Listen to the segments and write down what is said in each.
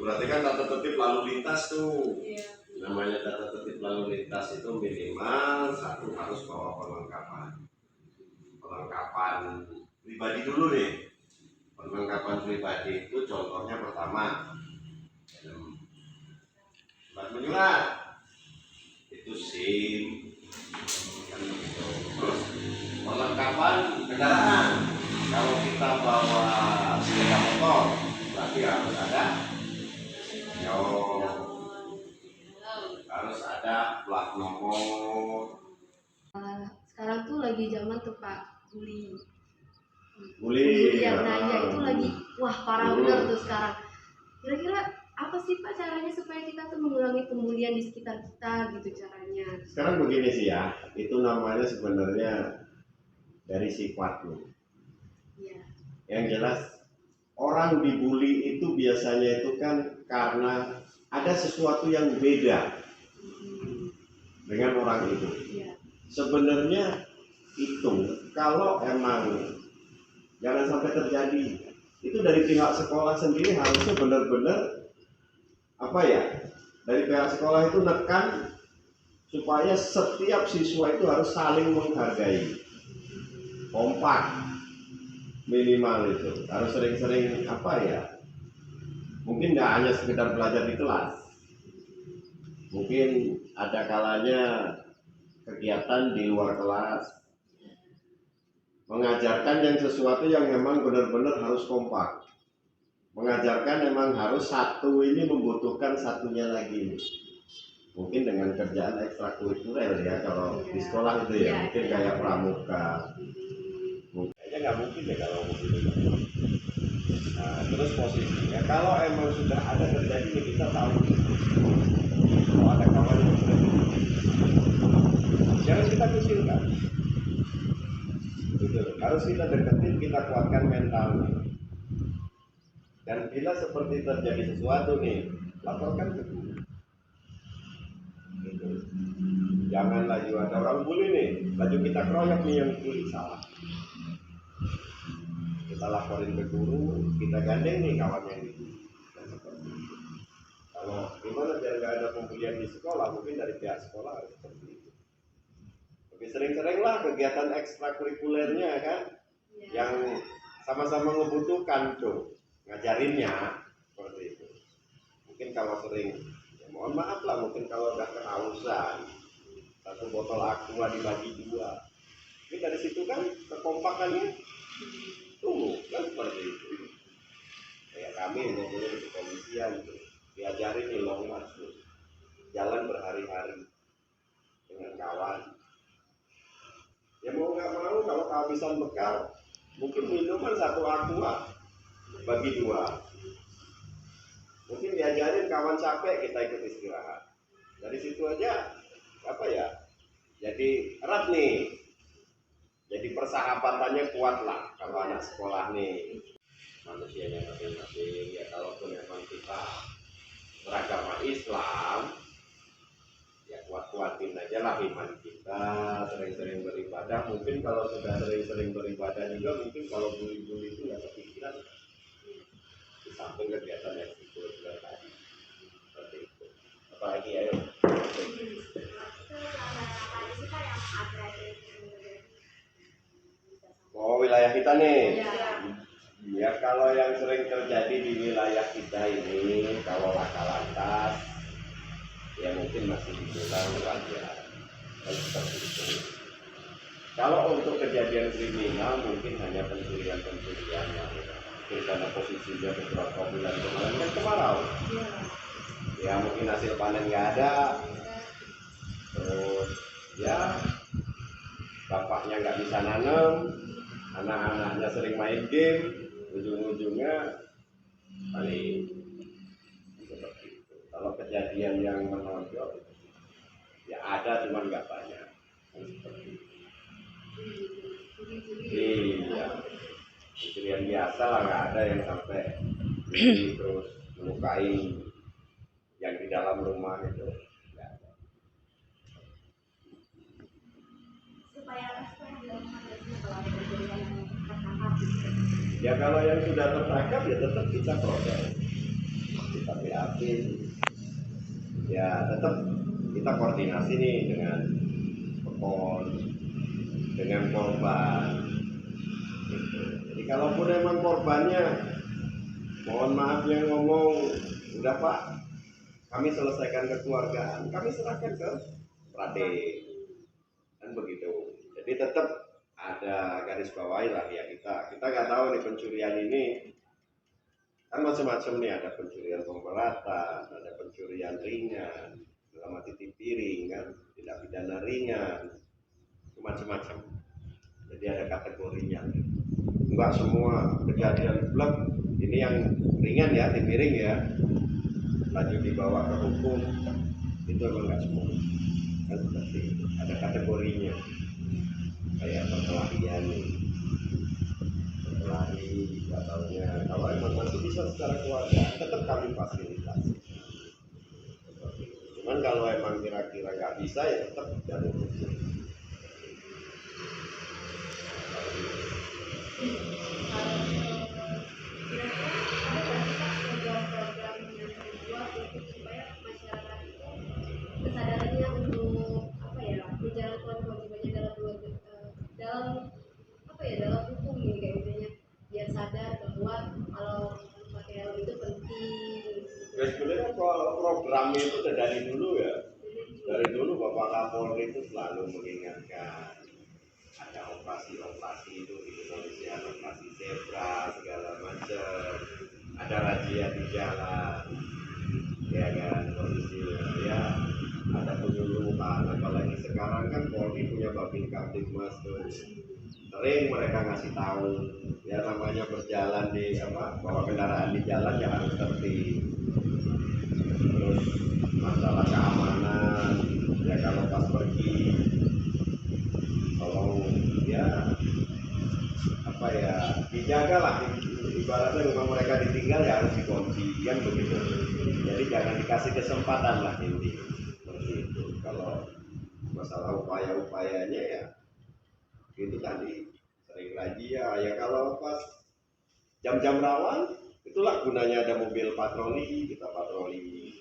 berarti kan tata tertib lalu lintas tuh. Iya. Namanya tata tertib lalu lintas itu minimal satu harus bawa perlengkapan pribadi dulu nih. Perlengkapan pribadi itu contohnya pertama helm, obat menyurat, itu SIM, kan gitu. Terus perlengkapan kendaraan, kalau kita bawa sepeda motor berarti harus ada harus ada plat nomor. Sekarang tuh lagi zaman tuh Pak bully. Ya. Nah ya itu lagi wah parah bener tuh sekarang. Kira-kira apa sih Pak caranya supaya kita tuh mengurangi pembulian di sekitar kita gitu caranya? Sekarang begini sih ya, itu namanya sebenarnya dari sifatmu. Iya. Yang jelas orang dibully itu biasanya itu kan karena ada sesuatu yang beda dengan orang itu. Iya. Sebenarnya itu kalau emang jangan sampai terjadi, itu dari pihak sekolah sendiri harusnya benar-benar apa ya, dari pihak sekolah itu nekan supaya setiap siswa itu harus saling menghargai, kompak minimal itu harus sering-sering apa ya, mungkin nggak hanya sekedar belajar di kelas, mungkin ada kalanya kegiatan di luar kelas, mengajarkan yang sesuatu yang memang benar-benar harus kompak, mengajarkan memang harus satu ini membutuhkan satunya lagi, mungkin dengan kerjaan ekstrakurikuler ya kalau di sekolah itu ya, mungkin kayak pramuka, kayaknya nggak mungkin ya kalau begitu. Nah, terus posisinya kalau emang sudah ada terjadi kita tahu kalau ada kawan yang sudah jangan kita kucilkan, gitu. Harus kita deketin, kita kuatkan mentalnya. Dan bila seperti terjadi sesuatu nih, laporkan ke guru. Gitu. Jangan lagi ada orang bully nih, laju kita keroyok nih yang bully salah. Kita laporin ke guru, kita gandeng nih kawan yang dibully. Kalau gimana biar nggak ada pembulian di sekolah, mungkin dari pihak sekolah harus seperti itu. Lebih sering-seringlah kegiatan ekstrakurikulernya kan, yang sama-sama membutuhkan tuh, ngajarinnya seperti itu. Mungkin kalau sering, ya mohon maaf lah, mungkin kalau udah kehausan, satu botol aqua dibagi dua, ini dari situ kan kekompakannya tumbuh kan seperti itu. Kayak kami dulu di kepolisian tuh, diajarin nih long march tuh, jalan berhari-hari dengan kawan. Ya mau nggak mau kalau kehabisan bekal, mungkin minuman satu aqua bagi dua. Mungkin diajarin kawan capek, kita ikut istirahat. Dari situ aja apa ya? Jadi erat nih. Jadi persahabatannya kuat lah kalau anak sekolah nih. Manusianya masing-masing ya, kalaupun memang kita beragama Islam, ya kuat-kuatin aja lah iman kita, sering-sering beribadah. Mungkin kalau sudah sering-sering beribadah juga, mungkin kalau bully-bully itu nggak kepikiran. Di samping kegiatan yang dikuliah tadi, seperti itu. Apalagi ayo. Oh, wilayah kita nih. Ya kalau yang sering terjadi di wilayah kita ini, kalau laka lantas, ya mungkin masih dibilang wajar. Seperti itu. Kalau untuk kejadian kriminal mungkin hanya pencurian-pencurian yang karena posisinya beberapa bulan kemarin kan kemarau. Ya mungkin hasil panen nggak ada. Terus ya bapaknya nggak bisa nanam, anak-anaknya sering main game, ujung-ujungnya paling seperti itu. Kalau kejadian yang menonjol ya ada, cuman nggak banyak. Seperti itu. Iya, pencurian biasa lah, nggak ada yang sampai terus melukai yang di dalam rumah itu. Nggak ada. Ya kalau yang sudah tertangkap ya tetap kita proses, kita BAP. tapi ya tetap kita koordinasi nih dengan pekon, dengan korban gitu. Jadi kalaupun emang korbannya mohon maaf yang ngomong udah Pak, kami selesaikan kekeluargaan, kami serahkan ke Prade, kan begitu. Jadi tetap ada garis bawahi lah ya, kita nggak tahu nih pencurian ini kan macam-macam nih, ada pencurian pemberatan, ada pencurian ringan dalam arti piring kan, tidak pidana ringan, macam-macam. Jadi ada kategorinya, enggak semua kejadian blok ini yang ringan ya, piring ya lanjut dibawa ke hukum, itu emang enggak semua kan, seperti itu. Ada kategorinya kayak perkelahian nih, perkelahi katanya kalau emang masih bisa secara keluarga tetap kami fasilitasi. Cuman kalau emang kira-kira nggak bisa ya tetap jalur hukum. Kesadarannya untuk apa ya, menjalankan kewajibannya dalam hukum ini, kayak misalnya biar sadar bahwa kalau pakai helm itu penting. Ya sebenarnya kalau program itu dari dulu ya, dari dulu Bapak Kapolri itu selalu mengingatkan ada operasi-operasi itu di Indonesia, operasi zebra segala macam, ada razia di jalan, ya kan, kondisinya ya ada penyuluhan, apalagi sekarang kan Polri punya Babin Kamtibmas tuh, sering mereka ngasih tahu ya namanya berjalan di bawa kendaraan di jalan ya harus tertib, terus masalah keamanan ya kalau pas pergi tolong ya dijaga lah, ibaratnya rumah mereka ditinggal ya harus dikunci kan begitu, jadi jangan dikasih kesempatan lah ini seperti itu. Kalau masalah upaya-upayanya ya itu tadi sering razia ya, kalau pas jam-jam rawan itulah gunanya ada mobil patroli, kita patroli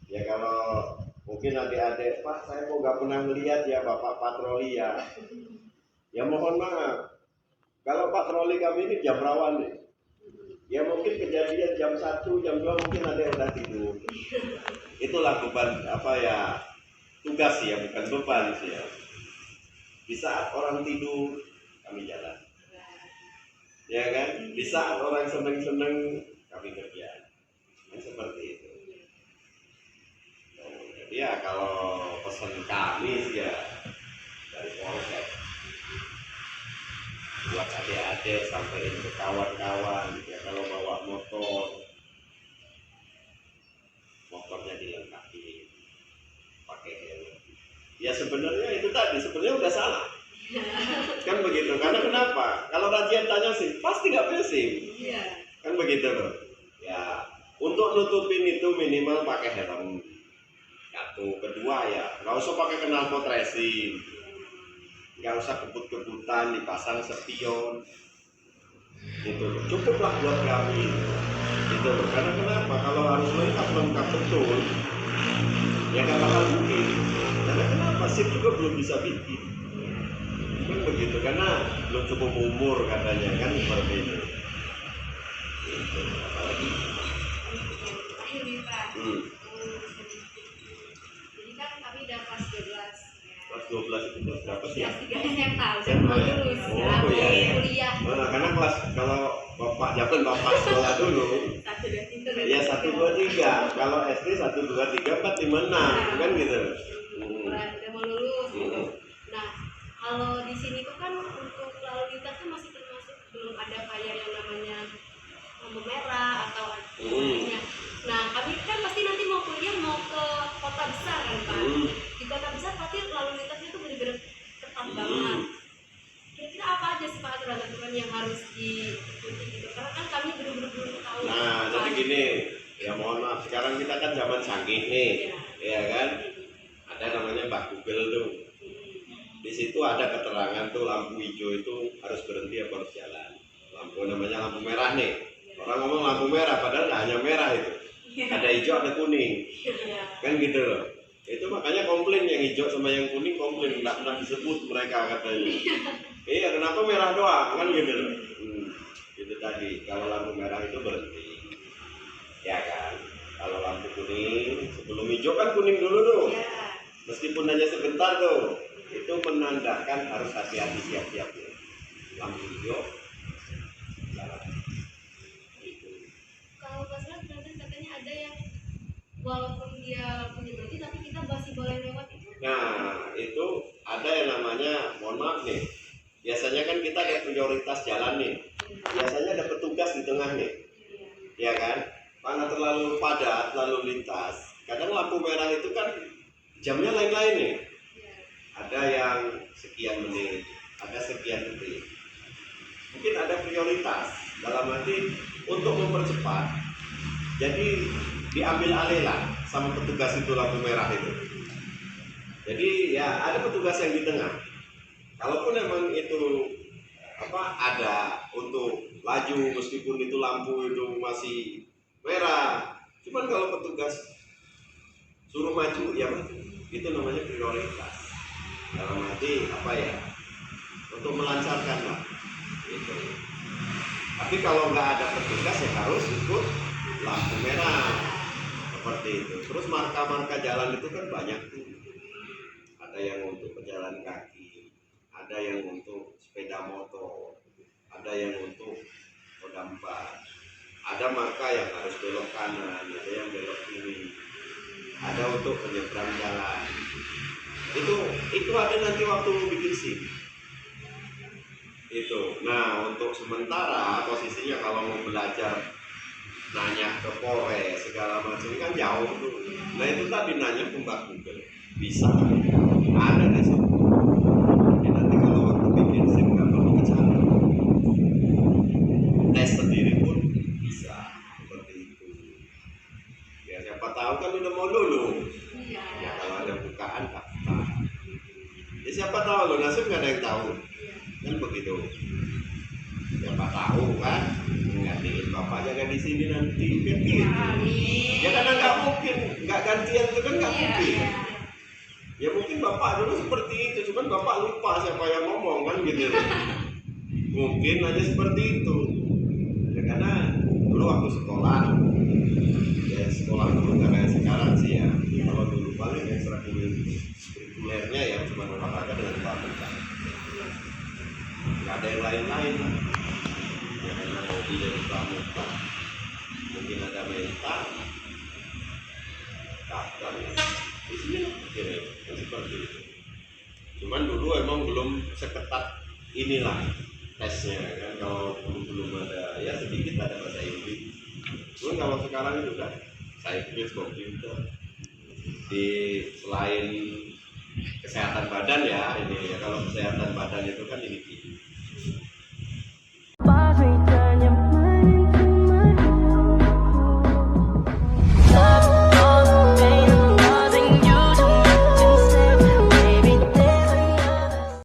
ya. Kalau mungkin adik-adik, Pak saya kok nggak pernah melihat ya Bapak patroli ya, ya mohon maaf kalau patroli kami ini jam rawan nih ya, mungkin kejadian jam 1, jam 2 mungkin ada yang udah tidur. Itulah beban tugas ya, bukan beban sih ya. Di saat orang tidur kami jalan, ya kan? Di saat orang seneng-seneng kami kerja, kan seperti itu. Jadi ya kalau pesan kami sih ya dari Polsek buat adik-adik sampaikan ke kawan-kawan ya, kalau bawa motornya dilengkapi pakai helm. Ya sebenarnya itu tadi sebenarnya udah salah kan begitu, karena kenapa? Kalau razia tanya SIM pasti nggak punya SIM kan begitu loh ya. Untuk nutupin itu minimal pakai helm satu, kedua ya nggak usah pakai knalpot racing, nggak usah kebut-kebutan dipasang spion gitu, cukuplah buat kami gitu. Karena kenapa? Kalau harus lengkap betul ya nggak bakal mungkin. Karena kenapa? SIM juga belum bisa bikin kan begitu, karena belum cukup umur katanya kan seperti itu gitu. Apalagi jadi kan kami udah kelas 12 kelas 12 itu kelas berapa sih ya? kelas 3 SMA udah mau lulus, kuliah. Karena kelas kalau bapak zaman bapak sekolah dulu 1, 2, 3 ya 1, 2, 3, kalau SD 1, 2, 3, 4, 5, 6 kan gitu. Udah mau lulus gitu. Nah kalau di sini tuh kan untuk lalu lintas tuh masih termasuk belum ada kayak yang namanya lampu merah atau lainnya. Nah kami kan pasti nanti mau kuliah mau ke kota besar kan Pak. Di kota besar pasti lalu lintasnya tuh benar-benar ketat banget. Kira-kira apa aja sih Pak aturan-aturan yang harus diikuti gitu? Karena kan kami benar-benar belum tahu. Nah jadi gini ya, mohon maaf sekarang kita kan zaman canggih nih ya kan, ada namanya Mbak Google tuh. Di situ ada keterangan tuh lampu hijau itu harus berhenti apa harus jalan. Lampu namanya lampu merah nih. Orang ngomong lampu merah padahal nggak hanya merah itu. ada hijau ada kuning, Iya. kan gitu loh. Itu makanya komplain yang hijau sama yang kuning, komplain nggak pernah disebut mereka katanya. Iya, kenapa merah doang kan gitu loh. Itu tadi, kalau lampu merah itu berhenti, ya kan. Kalau lampu kuning sebelum hijau kan kuning dulu tuh, Iya. meskipun hanya sebentar tuh, itu menandakan harus hati-hati, siap-siap ya. Lampu hijau jalan. Itu. Kalau pas katanya ada yang walaupun dia punya berarti tapi kita masih boleh lewat itu. Nah, itu ada yang namanya, mohon maaf nih, biasanya kan kita ada prioritas jalan nih, biasanya ada petugas di tengah nih, Iya. ya kan? Karena terlalu padat lalu lintas, kadang lampu merah itu kan jamnya lain-lain nih, Iya. ada yang sekian menit, ada sekian detik, mungkin ada prioritas dalam arti untuk mempercepat, jadi diambil alih lah sama petugas itu lampu merah itu. Jadi ya ada petugas yang di tengah. Kalaupun memang itu ada untuk laju meskipun itu lampu itu masih merah, cuman kalau petugas suruh maju ya maju. Itu namanya prioritas. Dalam arti untuk melancarkan lah. Gitu. Tapi kalau nggak ada petugas ya harus ikut lampu merah seperti itu. Terus marka-marka jalan itu kan banyak tuh. Ada yang untuk pejalan kaki, ada yang untuk sepeda motor, ada yang untuk roda 4, ada marka yang harus belok kanan, ada yang belok kiri, ada untuk penyeberang jalan. Itu ada nanti waktu bikin SIM. Itu. Nah, untuk sementara posisinya kalau mau belajar nanya ke Polres segala macam kan jauh tuh. Nah, itu tadi nanya ke Mbak Google. Bisa ada di situ. Jadi nanti kalau waktu bikin SIM nggak perlu ke sana. Tes sendiri pun bisa seperti itu. Ya siapa tahu kan udah mau lulus. Iya. Ya kalau ada bukaan daftar. Ya siapa tahu lo, nasib nggak ada yang tahu. Kan begitu. Siapa tahu kan? Gantiin bapak jangan di sini nanti kan gitu. Amin. Ya karena nggak mungkin, nggak gantian itu kan nggak Iya. mungkin. Ya mungkin bapak dulu seperti itu, cuman bapak lupa siapa yang ngomong kan gitu. Mungkin aja seperti itu. Ya karena dulu waktu sekolah, ya sekolah dulu nggak kayak sekarang sih ya. Kalau dulu paling ekstrakurikulernya ya cuma olahraga dengan pramuka. Nggak ada yang lain-lain. Ya karena hobi dari pramuka. Mungkin ada mental, daftar ya. Di sini kira seperti itu. Cuman dulu emang belum seketat inilah tesnya kan, kalau belum ada ya sedikit ada bahasa Inggris. Cuman kalau sekarang itu udah Inggris, komputer, di selain kesehatan badan ya ini ya, kalau kesehatan badan itu kan ini